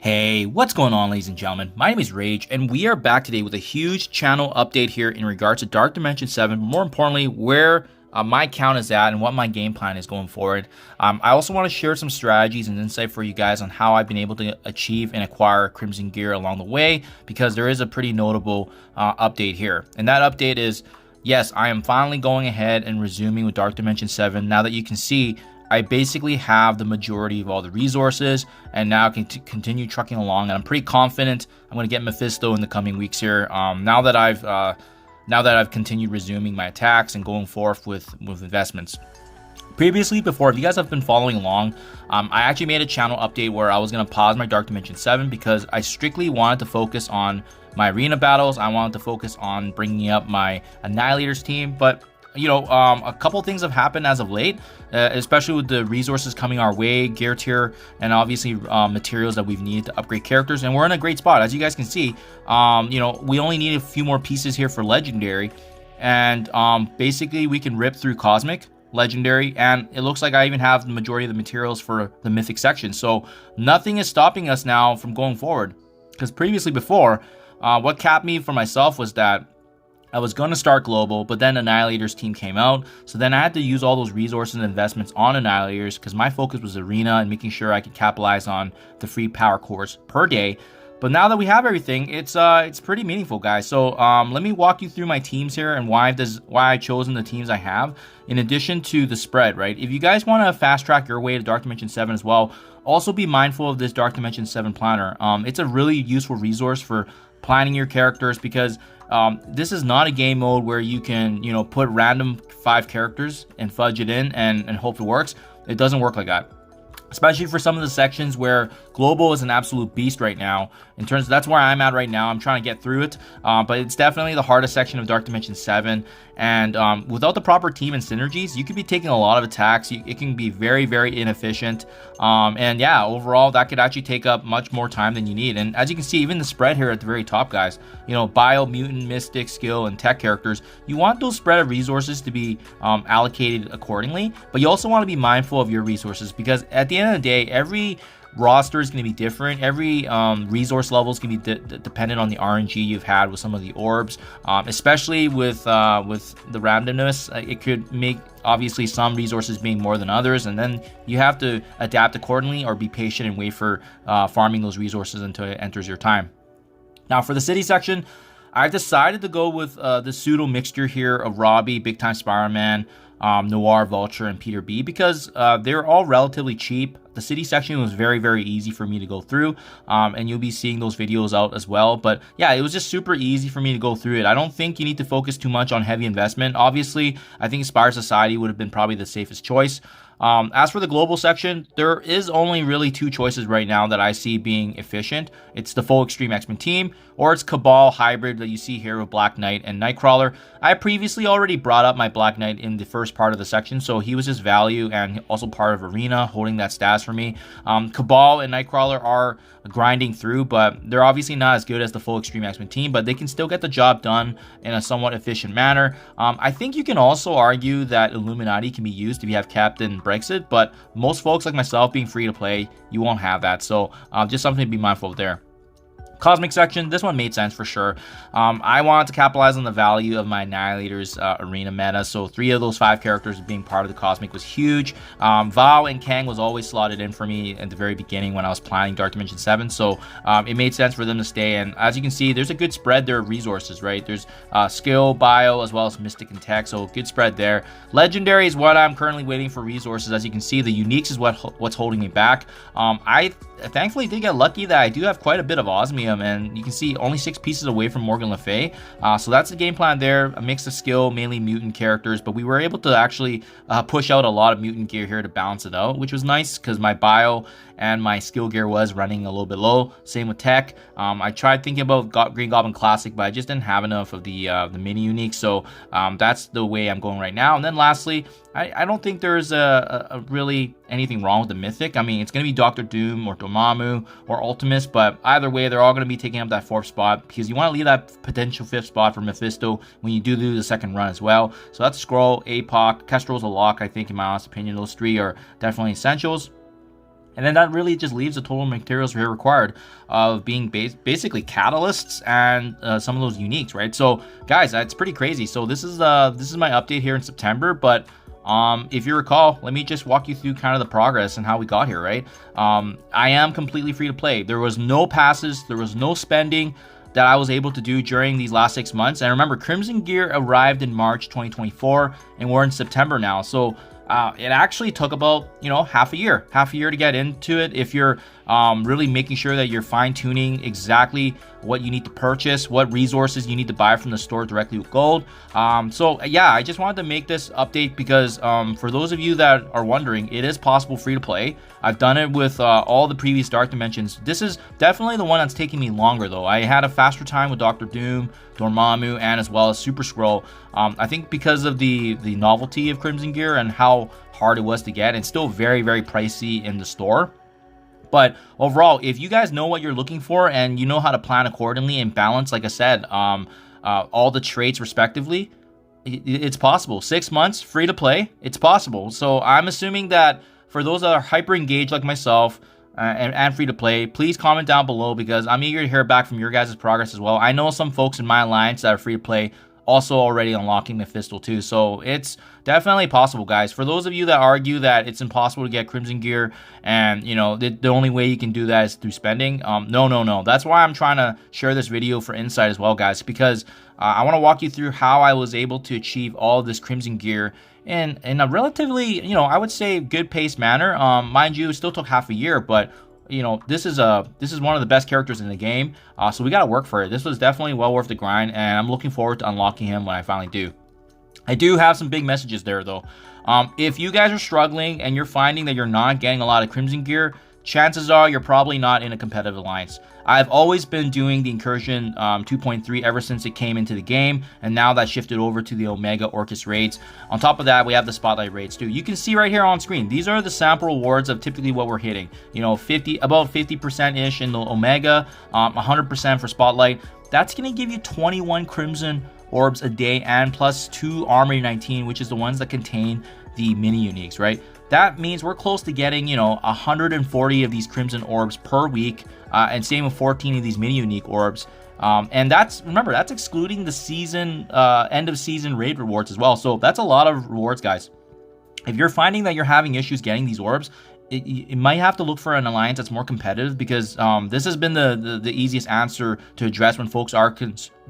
Hey, what's going on, ladies and gentlemen? My name is Rayge, and we are back today with a huge channel update here in regards to Dark Dimension 7, more importantly, where my account is at and what my game plan is going forward. I also want to share some strategies and insight for you guys on how I've been able to achieve and acquire Crimson gear along the way, because there is a pretty notable update here. And that update is, yes, I am finally going ahead and resuming with Dark Dimension 7. Now that you can see, I basically have the majority of all the resources, and now I can continue trucking along, and I'm pretty confident I'm going to get Mephisto in the coming weeks here. Now that I've continued resuming my attacks and going forth with investments. Previously, before, if you guys have been following along, I actually made a channel update where I was going to pause my Dark Dimension 7 because I strictly wanted to focus on my arena battles. I wanted to focus on bringing up my Annihilators team, but you know, a couple things have happened as of late, especially with the resources coming our way, gear tier, and obviously materials that we've needed to upgrade characters, and we're in a great spot. As you guys can see, you know, we only need a few more pieces here for Legendary, and basically we can rip through Cosmic, Legendary, and it looks like I even have the majority of the materials for the Mythic section, so nothing is stopping us now from going forward, because previously before, what capped me for myself was that I was going to start global, but then Annihilators team came out, so then I had to use all those resources and investments on Annihilators because my focus was arena and making sure I could capitalize on the free power cores per day. But now that we have everything, it's pretty meaningful, guys. So let me walk you through my teams here and why I've chosen the teams I have, in addition to the spread, right? If you guys want to fast track your way to Dark Dimension 7 as well, also be mindful of this Dark Dimension 7 planner. It's a really useful resource for planning your characters, because this is not a game mode where you can, you know, put random 5 characters and fudge it in and hope it works. It doesn't work like that. Especially for some of the sections where global is an absolute beast right now. In terms of, that's where I'm at right now. I'm trying to get through it, but it's definitely the hardest section of Dark Dimension 7. And without the proper team and synergies, you could be taking a lot of attacks. It can be very, very inefficient. And yeah, overall, that could actually take up much more time than you need. And as you can see, even the spread here at the very top, guys, you know, bio, mutant, mystic, skill, and tech characters, you want those spread of resources to be allocated accordingly, but you also want to be mindful of your resources, because at the end of the day, every roster is going to be different. Every resource level is going to be dependent on the RNG you've had with some of the orbs, especially with the randomness. It could make obviously some resources being more than others, and then you have to adapt accordingly or be patient and wait for farming those resources until it enters your time. Now for the city section, I've decided to go with the pseudo mixture here of Robbie, Big Time Spider-Man, Noir, Vulture, and Peter B, because they're all relatively cheap. The city section was very, very easy for me to go through, and you'll be seeing those videos out as well. But yeah, it was just super easy for me to go through it. I don't think you need to focus too much on heavy investment. Obviously, I think Spire Society would have been probably the safest choice. As for the global section, there is only really 2 choices right now that I see being efficient. It's the full Extreme X-Men team, or it's Cabal hybrid that you see here with Black Knight and Nightcrawler. I previously already brought up my Black Knight in the first part of the section, so he was just value and also part of Arena, holding that status for me. Cabal and Nightcrawler are grinding through, but they're obviously not as good as the full Extreme X-Men team, but they can still get the job done in a somewhat efficient manner. I think you can also argue that Illuminati can be used if you have Captain Brexit, but most folks like myself, being free to play, you won't have that, so just something to be mindful of there. Cosmic section, this one made sense for sure. I wanted to capitalize on the value of my Annihilators arena meta, so 3 of those 5 characters being part of the Cosmic was huge. Val and Kang was always slotted in for me at the very beginning when I was planning Dark Dimension 7, so it made sense for them to stay. And as you can see, there's a good spread there of resources, right? There's skill, bio, as well as mystic and tech, so good spread there. Legendary is what I'm currently waiting for resources. As you can see, the uniques is what's holding me back. I thankfully did get lucky that I do have quite a bit of osmium, and you can see only 6 pieces away from Morgan Le Fay. So that's the game plan there, a mix of skill, mainly mutant characters, but we were able to actually push out a lot of mutant gear here to balance it out, which was nice because my bio and my skill gear was running a little bit low. Same with tech. I tried thinking about Green Goblin Classic, but I just didn't have enough of the mini unique, so that's the way I'm going right now. And then lastly, I don't think there's a really anything wrong with the Mythic. I mean, it's going to be Doctor Doom or Dormammu or Ultimus, but either way, they're all going to be taking up that 4th spot, because you want to leave that potential 5th spot for Mephisto when you do the 2nd run as well. So that's Skrull, APOC, Kestrel's a lock, I think, in my honest opinion. Those 3 are definitely essentials. And then that really just leaves the total materials here required of being basically catalysts and some of those uniques, right? So guys, that's pretty crazy. So this is my update here in September, but if you recall, let me just walk you through kind of the progress and how we got here, right? I am completely free to play. There was no passes, there was no spending that I was able to do during these last 6 months. And remember, Crimson Gear arrived in March 2024, and we're in September now. So it actually took about, half a year to get into it. If you're really making sure that you're fine tuning exactly what you need to purchase, what resources you need to buy from the store directly with gold. So yeah, I just wanted to make this update because for those of you that are wondering, it is possible free to play. I've done it with all the previous Dark Dimensions. This is definitely the one that's taking me longer though. I had a faster time with Dr. Doom, Dormammu, and as well as Super Scroll. I think because of the novelty of Crimson Gear and how hard it was to get, and still very, very pricey in the store. But overall, if you guys know what you're looking for and you know how to plan accordingly and balance, like I said, all the traits respectively, it's possible. 6 months, free to play, it's possible. So I'm assuming that for those that are hyper engaged like myself and free to play, please comment down below because I'm eager to hear back from your guys' progress as well. I know some folks in my alliance that are free to play also already unlocking Mephisto too, so it's definitely possible, guys. For those of you that argue that it's impossible to get Crimson Gear and the only way you can do that is through spending, no, that's why I'm trying to share this video for insight as well, guys, because I want to walk you through how I was able to achieve all of this Crimson Gear in a relatively, I would say good paced manner. Mind you, it still took half a year, but this is one of the best characters in the game, so we got to work for it. This was definitely well worth the grind, and I'm looking forward to unlocking him when I finally do. I do have some big messages there though. If you guys are struggling and you're finding that you're not getting a lot of Crimson Gear, chances are you're probably not in a competitive alliance. I've always been doing the Incursion 2.3 ever since it came into the game, and now that shifted over to the Omega Orcus raids. On top of that, we have the Spotlight raids too. You can see right here on screen, these are the sample rewards of typically what we're hitting. About 50%-ish in the Omega, 100% for Spotlight. That's going to give you 21 Crimson Orbs a day, and plus 2 Armory 19, which is the ones that contain the mini uniques, right? That means we're close to getting, 140 of these Crimson Orbs per week, and same with 14 of these mini unique orbs. And remember, that's excluding the season, end of season raid rewards as well. So that's a lot of rewards, guys. If you're finding that you're having issues getting these orbs, it might have to look for an alliance that's more competitive, because this has been the easiest answer to address when folks are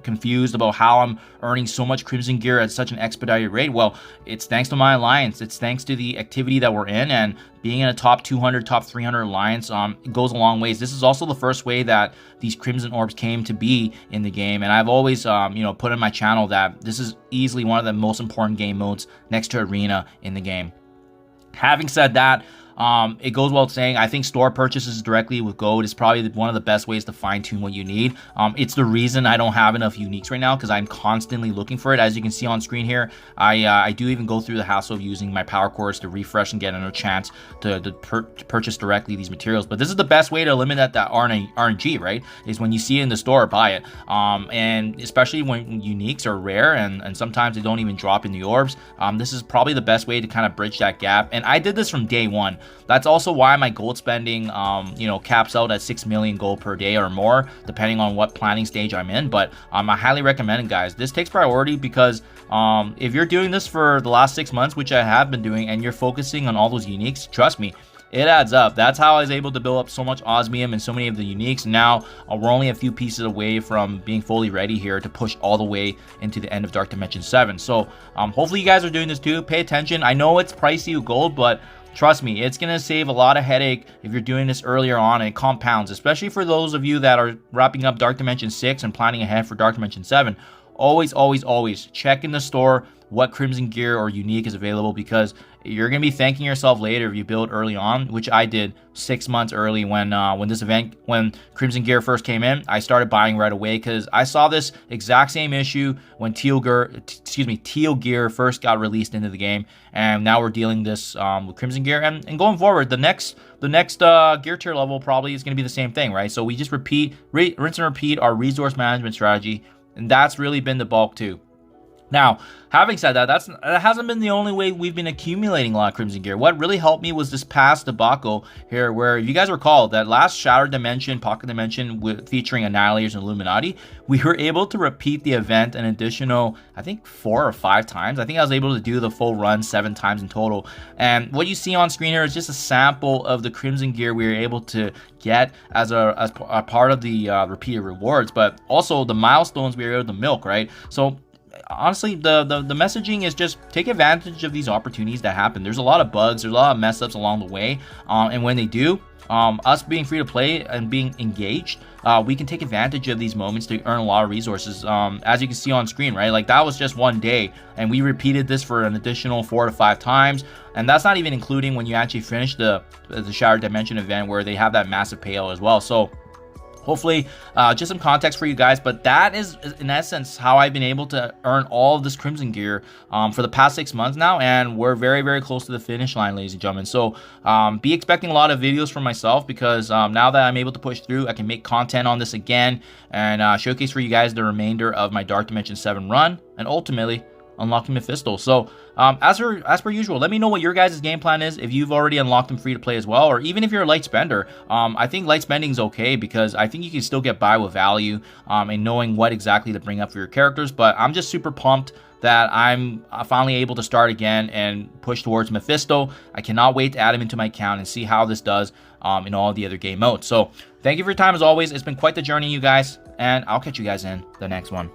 confused about how I'm earning so much Crimson Gear at such an expedited rate. Well, it's thanks to my alliance. It's thanks to the activity that we're in, and being in a top 200, top 300 alliance it goes a long ways. This is also the first way that these Crimson Orbs came to be in the game, and I've always put in my channel that this is easily one of the most important game modes next to Arena in the game. Having said that, it goes without saying, I think store purchases directly with gold is probably one of the best ways to fine-tune what you need. It's the reason I don't have enough uniques right now, because I'm constantly looking for it. As you can see on screen here, I do even go through the hassle of using my power cores to refresh and get another chance to purchase directly these materials. But this is the best way to eliminate that RNG, right? Is when you see it in the store, buy it. And especially when uniques are rare and sometimes they don't even drop in the orbs, this is probably the best way to kind of bridge that gap. And I did this from day one. That's also why my gold spending, caps out at 6 million gold per day or more, depending on what planning stage I'm in. But I highly recommend it, guys. This takes priority because if you're doing this for the last 6 months, which I have been doing, and you're focusing on all those uniques, trust me, it adds up. That's how I was able to build up so much osmium and so many of the uniques. Now we're only a few pieces away from being fully ready here to push all the way into the end of Dark Dimension 7. So hopefully you guys are doing this too. Pay attention. I know it's pricey with gold, but trust me, it's going to save a lot of headache if you're doing this earlier on, and it compounds, especially for those of you that are wrapping up Dark Dimension 6 and planning ahead for Dark Dimension 7. Always check in the store what Crimson Gear or unique is available, because you're going to be thanking yourself later if you build early on, which I did 6 months early when Crimson Gear first came in. I started buying right away because I saw this exact same issue when Teal Gear first got released into the game, and now we're dealing this with Crimson Gear, and going forward, the next gear tier level probably is going to be the same thing, right? So we just rinse and repeat our resource management strategy, and that's really been the bulk too. Now, having said that, that hasn't been the only way we've been accumulating a lot of Crimson Gear. What really helped me was this past debacle here, where if you guys recall that last Shattered Dimension, Pocket Dimension featuring Annihilators and Illuminati, we were able to repeat the event an additional, I think 4 or 5 times. I think I was able to do the full run 7 times in total. And what you see on screen here is just a sample of the Crimson Gear we were able to get as a part of the repeated rewards, but also the milestones we were able to milk, right? So honestly, the messaging is just take advantage of these opportunities that happen. There's a lot of bugs, there's a lot of mess ups along the way, and when they do, us being free to play and being engaged, we can take advantage of these moments to earn a lot of resources. As you can see on screen, right? Like that was just one day, and we repeated this for an additional 4 to 5 times, and that's not even including when you actually finish the Shattered Dimension event where they have that massive payout as well. So hopefully, just some context for you guys, but that is in essence how I've been able to earn all of this Crimson Gear for the past 6 months now, and we're very, very close to the finish line, ladies and gentlemen. So be expecting a lot of videos from myself, because now that I'm able to push through, I can make content on this again and showcase for you guys the remainder of my Dark Dimension 7 run, and ultimately unlocking Mephisto. So as per usual, let me know what your guys' game plan is, if you've already unlocked them free to play as well, or even if you're a light spender. I think light spending is okay, because I think you can still get by with value and knowing what exactly to bring up for your characters. But I'm just super pumped that I'm finally able to start again and push towards Mephisto. I cannot wait to add him into my account and see how this does in all the other game modes. So thank you for your time as always. It's been quite the journey, you guys, and I'll catch you guys in the next one.